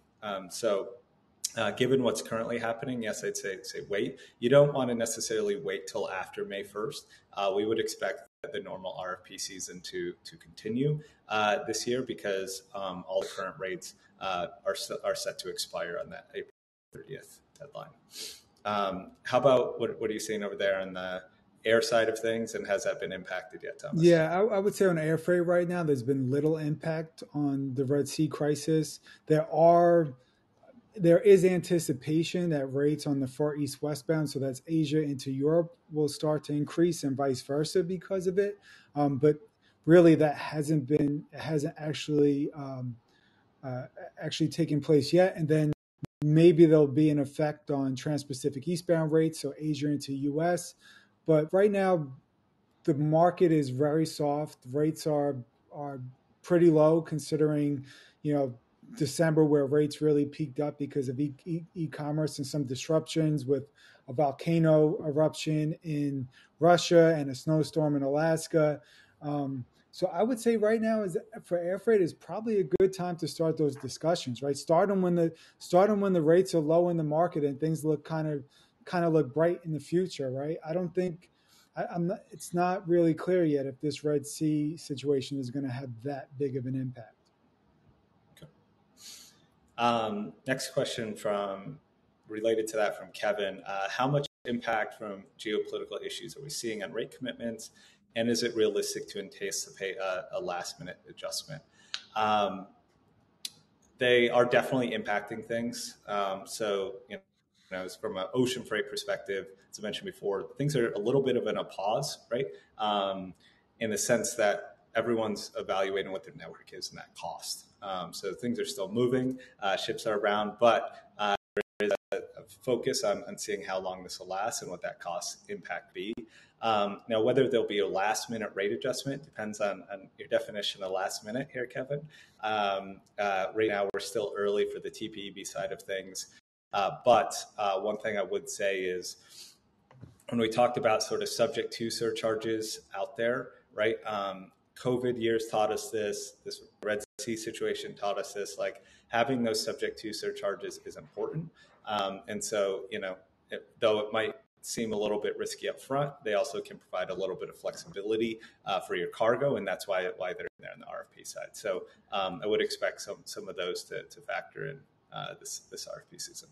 Given what's currently happening, yes, I'd say wait. You don't want to necessarily wait till after May 1st. We would expect the normal RFP season to continue this year, because all the current rates are set to expire on that April 30th deadline. How about what are you seeing over there on the air side of things, and has that been impacted yet, Thomas? Yeah, I would say on air freight right now, there's been little impact on the Red Sea crisis. There is anticipation that rates on the Far East westbound, so that's Asia into Europe, will start to increase, and vice versa because of it. But really, that hasn't actually taken place yet. And then maybe there'll be an effect on Transpacific eastbound rates, so Asia into US. But right now, the market is very soft. Rates are pretty low, considering, December, where rates really peaked up because of e-commerce and some disruptions with a volcano eruption in Russia and a snowstorm in Alaska. So I would say right now for air freight is probably a good time to start those discussions, right? Start them when the rates are low in the market and things look kind of look bright in the future, right? I don't think it's not really clear yet if this Red Sea situation is going to have that big of an impact. Next question related to that from Kevin. How much impact from geopolitical issues are we seeing on rate commitments? And is it realistic to anticipate a last minute adjustment? They are definitely impacting things. From an ocean freight perspective, as I mentioned before, things are a little bit of a pause, right? In the sense that everyone's evaluating what their network is and that cost. So things are still moving, ships are around, but there is a focus on seeing how long this will last and what that cost impact be. Now, whether there'll be a last minute rate adjustment depends on your definition of last minute here, Kevin. Right now, we're still early for the TPEB side of things. But one thing I would say is, when we talked about sort of subject to surcharges out there, right? COVID years taught us this Red Sea situation taught us this, like having those subject to surcharges is important. And so, though it might seem a little bit risky up front, they also can provide a little bit of flexibility for your cargo. And that's why they're in there on the RFP side. So I would expect some of those to factor in this RFP season.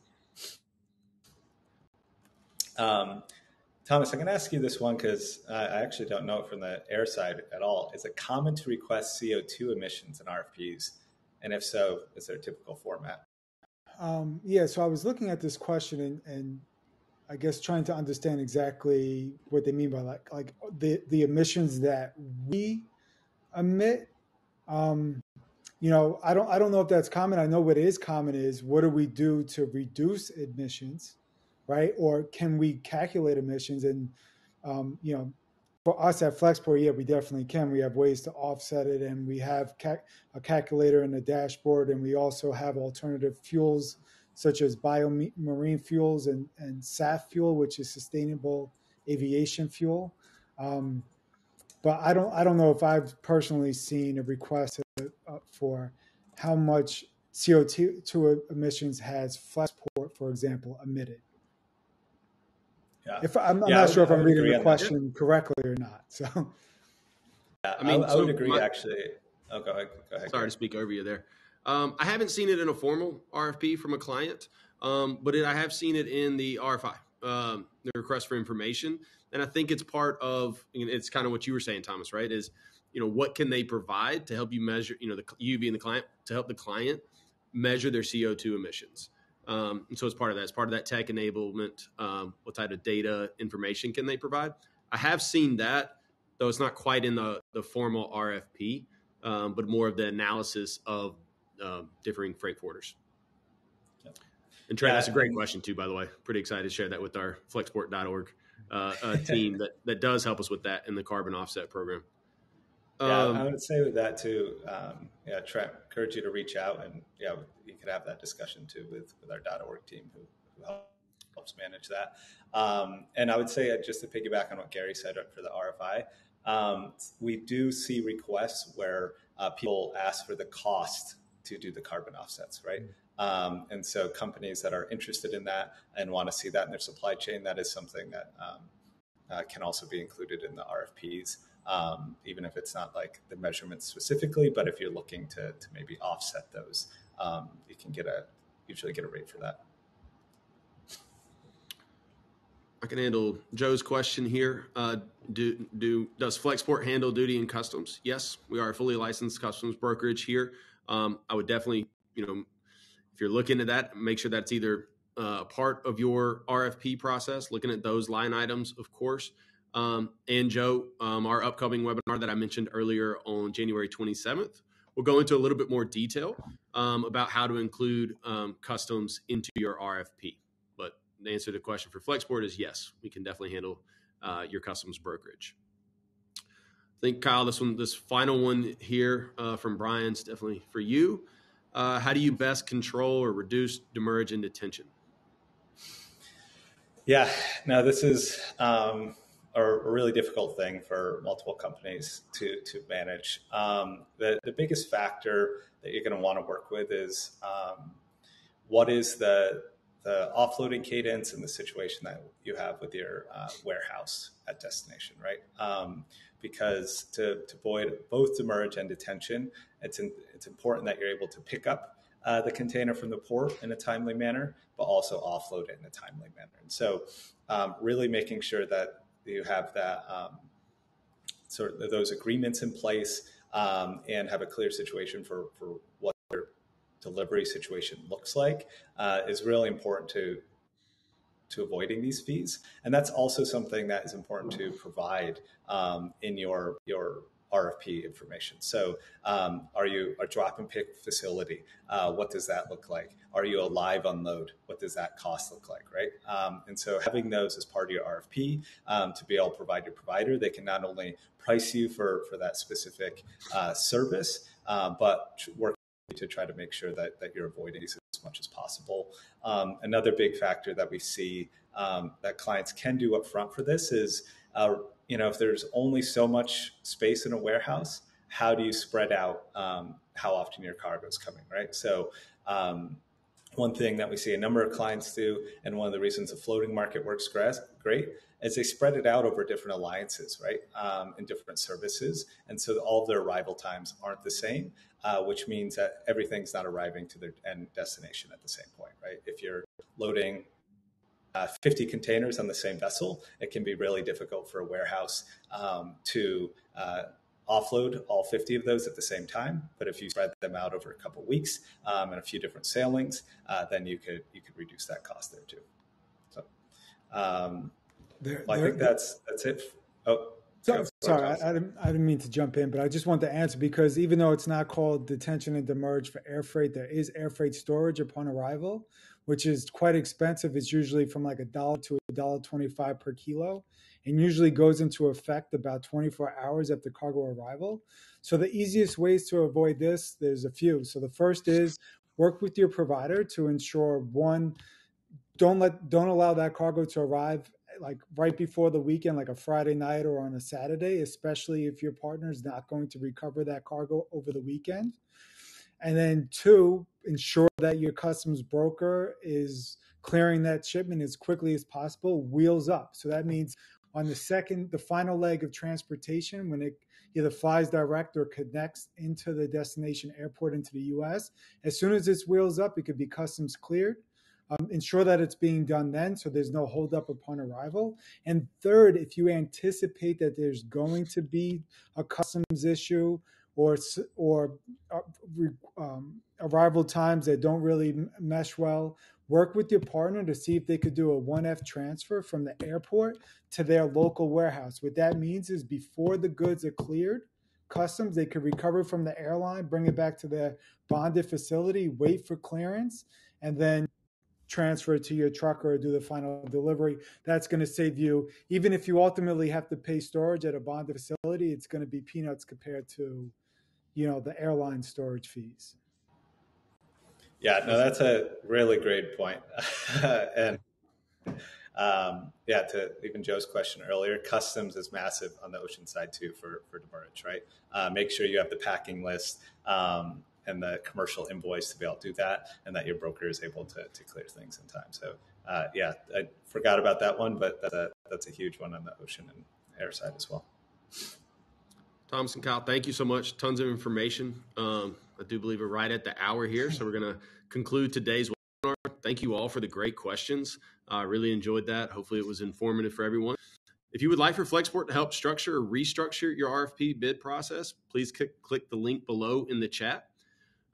Thomas, I'm going to ask you this one because I actually don't know it from the air side at all. Is it common to request CO2 emissions in RFPs? And if so, is there a typical format? So I was looking at this question and I guess trying to understand exactly what they mean by like the emissions that we emit. I don't know if that's common. I know what is common is, what do we do to reduce emissions, right? Or can we calculate emissions? And, for us at Flexport, we definitely can. We have ways to offset it, and we have a calculator in the dashboard, and we also have alternative fuels such as biomarine fuels and SAF fuel, which is sustainable aviation fuel. But I don't know if I've personally seen a request for how much CO2 emissions has Flexport, for example, emitted. Yeah. I'm not sure if I'm reading the question correctly or not. So, I would agree. Actually, go ahead. Sorry to speak over you there. I haven't seen it in a formal RFP from a client, but I have seen it in the RFI, the request for information. And I think it's part of, it's kind of what you were saying, Thomas, right? Is, what can they provide to help you measure, you being the client, to help the client measure their CO2 emissions. And so it's part of that. It's part of that tech enablement. What type of data information can they provide? I have seen that, though it's not quite in the formal RFP, but more of the analysis of differing freight forwarders. And Trey, that's a great question too, by the way. Pretty excited to share that with our flexport.org team that does help us with that in the carbon offset program. I would say with that too. Encourage you to reach out, and you could have that discussion too with our .org team who helps manage that. And I would say, just to piggyback on what Gary said for the RFI, we do see requests where people ask for the cost to do the carbon offsets, right? And so companies that are interested in that and want to see that in their supply chain, that is something that can also be included in the RFPs, even if it's not like the measurements specifically, but if you're looking to maybe offset those, you can usually get a rate for that. I can handle Joe's question here. Does Flexport handle duty and customs? Yes, we are a fully licensed customs brokerage here. I would definitely, if you're looking at that, make sure that's either part of your RFP process, looking at those line items, of course. And Joe, our upcoming webinar that I mentioned earlier on January 27th, we'll go into a little bit more detail about how to include customs into your RFP. But the answer to the question for Flexport is yes, we can definitely handle your customs brokerage. I think, Kyle, this final one here from Brian's definitely for you. How do you best control or reduce demurrage and detention? Yeah, no, this is a really difficult thing for multiple companies to manage. The biggest factor that you're going to want to work with is what is the offloading cadence and the situation that you have with your warehouse at destination, right? Because to avoid both demurrage and detention, it's important that you're able to pick up the container from the port in a timely manner, but also offload it in a timely manner. And so really making sure that you have that sort of those agreements in place and have a clear situation for what your delivery situation looks like is really important to avoiding these fees. And that's also something that is important to provide in your RFP information. So are you a drop and pick facility? What does that look like? Are you a live unload? What does that cost look like, right? And so having those as part of your RFP to be able to provide your provider, they can not only price you for that specific service, but work to try to make sure that you're avoiding these as much as possible. Another big factor that we see that clients can do up front for this is, if there's only so much space in a warehouse, how do you spread out how often your cargo is coming, right? So one thing that we see a number of clients do, and one of the reasons the floating market works great, is they spread it out over different alliances, right, and different services. And so all of their arrival times aren't the same, which means that everything's not arriving to their end destination at the same point, right? If you're loading 50 containers on the same vessel, it can be really difficult for a warehouse to offload all 50 of those at the same time. But if you spread them out over a couple of weeks and a few different sailings, then you could reduce that cost there too. So I think that's it. Sorry, I didn't mean to jump in, but I just want to answer, because even though it's not called detention and demurrage for air freight, there is air freight storage upon arrival, which is quite expensive. It's usually from like $1 to $1.25 per kilo, and usually goes into effect about 24 hours after cargo arrival. So the easiest ways to avoid this, there's a few. So the first is work with your provider to ensure, one, don't allow that cargo to arrive like right before the weekend, like a Friday night or on a Saturday, especially if your partner is not going to recover that cargo over the weekend. And then two, ensure that your customs broker is clearing that shipment as quickly as possible, wheels up. So that means on the final leg of transportation, when it either flies direct or connects into the destination airport into the US, as soon as it's wheels up, it could be customs cleared. Ensure that it's being done then, so there's no holdup upon arrival. And third, if you anticipate that there's going to be a customs issue or arrival times that don't really mesh well, work with your partner to see if they could do a 1F transfer from the airport to their local warehouse. What that means is before the goods are cleared, customs, they could recover from the airline, bring it back to their bonded facility, wait for clearance, and then transfer it to your trucker or do the final delivery. That's going to save you, even if you ultimately have to pay storage at a bonded facility, it's going to be peanuts compared to, the airline storage fees. Yeah, no, that's a really great point. And to even Joe's question earlier, customs is massive on the ocean side too for demurrage, right? Make sure you have the packing list and the commercial invoice to be able to do that, and that your broker is able to clear things in time. So I forgot about that one, but that's a huge one on the ocean and air side as well. Thomas and Kyle, thank you so much. Tons of information. I do believe we're right at the hour here, so we're going to conclude today's webinar. Thank you all for the great questions. I really enjoyed that. Hopefully it was informative for everyone. If you would like for Flexport to help structure or restructure your RFP bid process, please click the link below in the chat.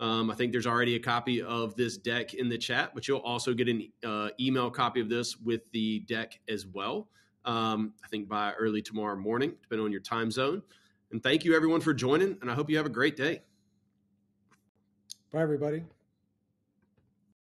I think there's already a copy of this deck in the chat, but you'll also get an email copy of this with the deck as well. I think by early tomorrow morning, depending on your time zone. And thank you everyone for joining, and I hope you have a great day. Bye, everybody.